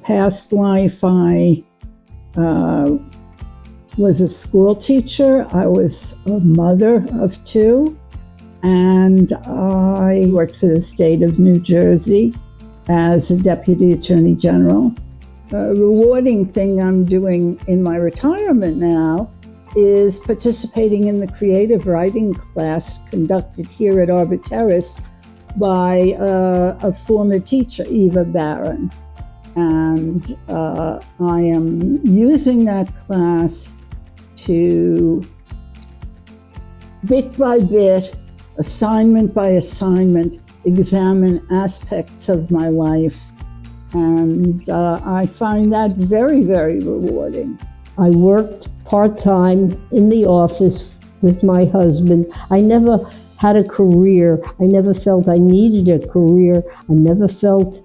past life, I was a school teacher. I was a mother of two, and I worked for the state of New Jersey as a deputy attorney general. A rewarding thing I'm doing in my retirement now is participating in the creative writing class conducted here at Arbor Terrace by a former teacher, Eva Barron. And I am using that class to, bit by bit, assignment by assignment, examine aspects of my life. And I find that very, very rewarding. I worked part-time in the office with my husband. I never had a career. I never felt I needed a career. I never felt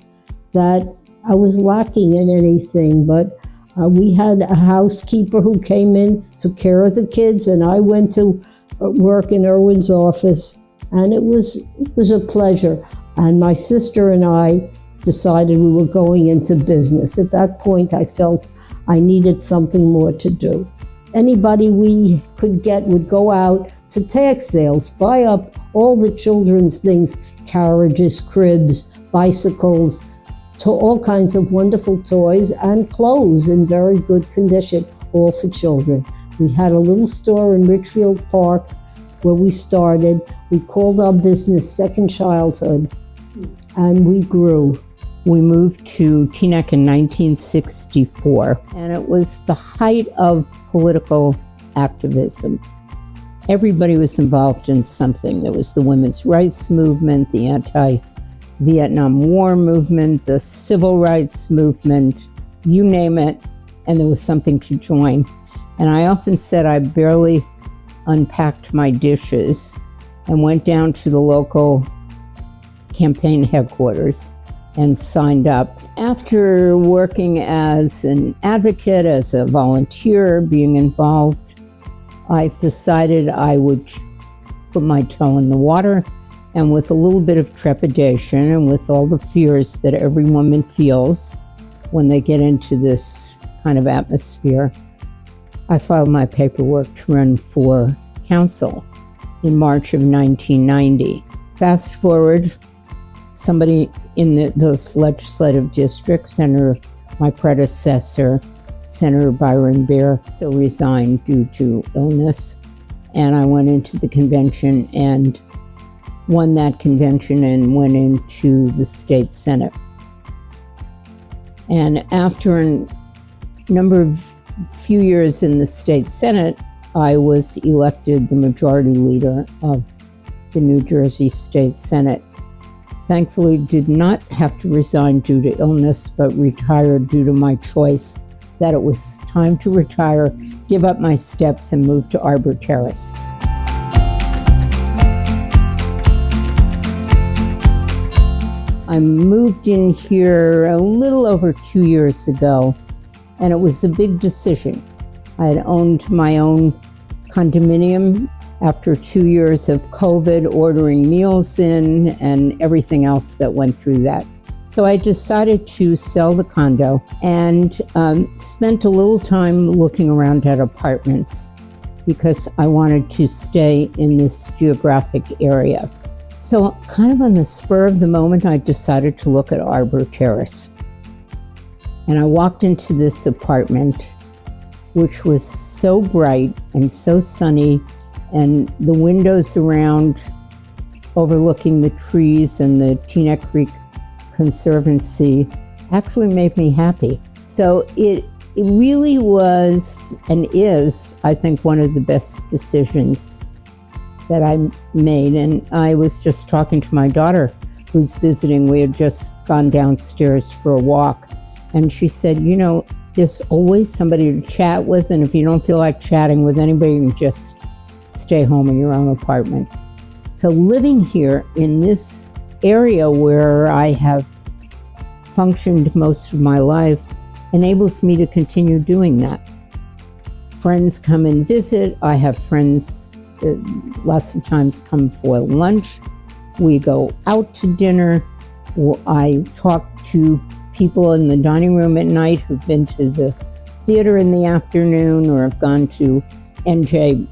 that I was lacking in anything, but we had a housekeeper who came in, took care of the kids, and I went to work in Erwin's office, and it was a pleasure. And my sister and I decided we were going into business. At that point, I felt I needed something more to do. Anybody we could get would go out to tax sales, buy up all the children's things, carriages, cribs, bicycles, to all kinds of wonderful toys and clothes in very good condition, all for children. We had a little store in Richfield Park where we started. We called our business Second Childhood, and we grew. We moved to Teaneck in 1964, and it was the height of political activism. Everybody was involved in something. There was the women's rights movement, the anti-Vietnam War movement, the civil rights movement, you name it, and there was something to join. And I often said I barely unpacked my dishes and went down to the local campaign headquarters and signed up. After working as an advocate, as a volunteer, being involved, I decided I would put my toe in the water, and with a little bit of trepidation and with all the fears that every woman feels when they get into this kind of atmosphere, I filed my paperwork to run for council in March of 1990. Fast forward, somebody in those legislative districts, my predecessor, Senator Byron Bear, so resigned due to illness. And I went into the convention and won that convention and went into the state Senate. And after a few years in the state Senate, I was elected the majority leader of the New Jersey State Senate. Thankfully, did not have to resign due to illness, but retired due to my choice that it was time to retire, give up my steps, and move to Arbor Terrace. I moved in here a little over 2 years ago, and it was a big decision. I had owned my own condominium after 2 years of COVID, ordering meals in and everything else that went through that. So I decided to sell the condo and spent a little time looking around at apartments because I wanted to stay in this geographic area. So kind of on the spur of the moment, I decided to look at Arbor Terrace. And I walked into this apartment, which was so bright and so sunny, and the windows around overlooking the trees and the Teaneck Creek Conservancy actually made me happy. So it really was and is, I think, one of the best decisions that I made. And I was just talking to my daughter who's visiting. We had just gone downstairs for a walk, and she said, you know, there's always somebody to chat with, and if you don't feel like chatting with anybody, you can just stay home in your own apartment. So living here in this area where I have functioned most of my life enables me to continue doing that. Friends come and visit. I have friends lots of times come for lunch. We go out to dinner. I talk to people in the dining room at night who've been to the theater in the afternoon or have gone to NJ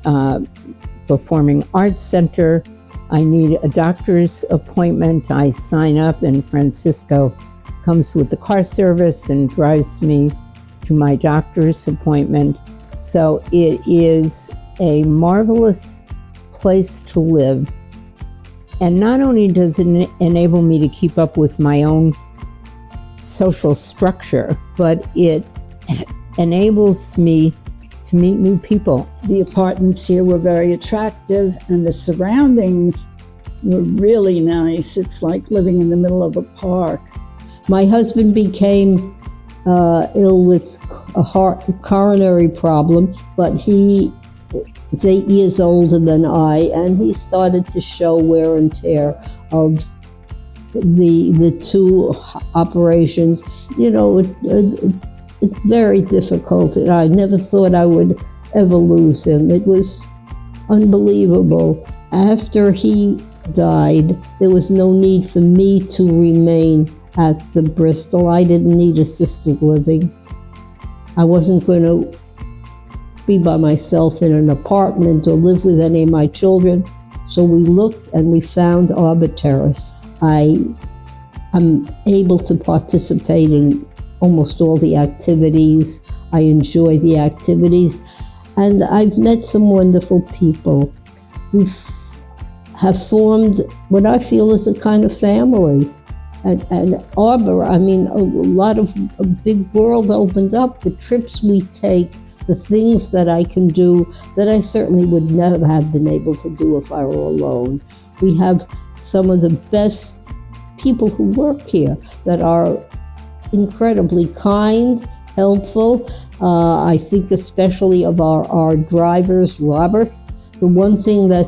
Performing Arts Center. I need a doctor's appointment. I sign up and Francisco comes with the car service and drives me to my doctor's appointment. So it is a marvelous place to live. And not only does it enable me to keep up with my own social structure, but it enables me to meet new people. The apartments here were very attractive and the surroundings were really nice. It's like living in the middle of a park. My husband became ill with a coronary problem, but he is 8 years older than I, and he started to show wear and tear of the two operations. You know, it's very difficult. I never thought I would ever lose him. It was unbelievable. After he died, there was no need for me to remain at the Bristol. I didn't need assisted living. I wasn't going to be by myself in an apartment or live with any of my children. So we looked and we found Arbor Terrace. I'm able to participate in almost all the activities. I enjoy the activities. And I've met some wonderful people. We have formed what I feel is a kind of family. And Arbor, I mean, a big world opened up. The trips we take, the things that I can do that I certainly would never have been able to do if I were alone. We have some of the best people who work here that are incredibly kind, helpful. I think especially of our drivers, Robert. The one thing that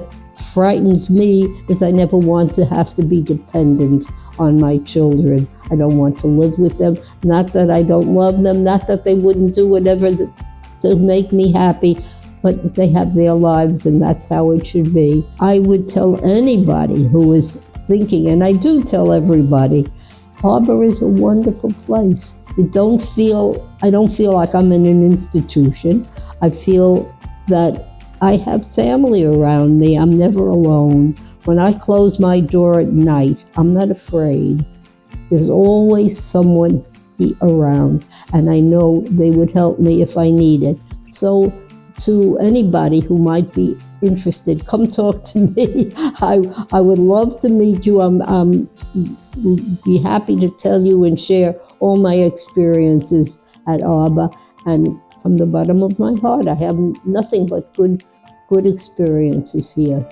frightens me is I never want to have to be dependent on my children. I don't want to live with them. Not that I don't love them, not that they wouldn't do whatever to make me happy, but they have their lives and that's how it should be. I would tell anybody who is thinking, and I do tell everybody, Arbor is a wonderful place. I don't feel like I'm in an institution. I feel that I have family around me. I'm never alone. When I close my door at night, I'm not afraid. There's always someone around, and I know they would help me if I need it. So to anybody who might be interested, come talk to me. I would love to meet you. I'm be happy to tell you and share all my experiences at Arbor. And from the bottom of my heart, I have nothing but good experiences here.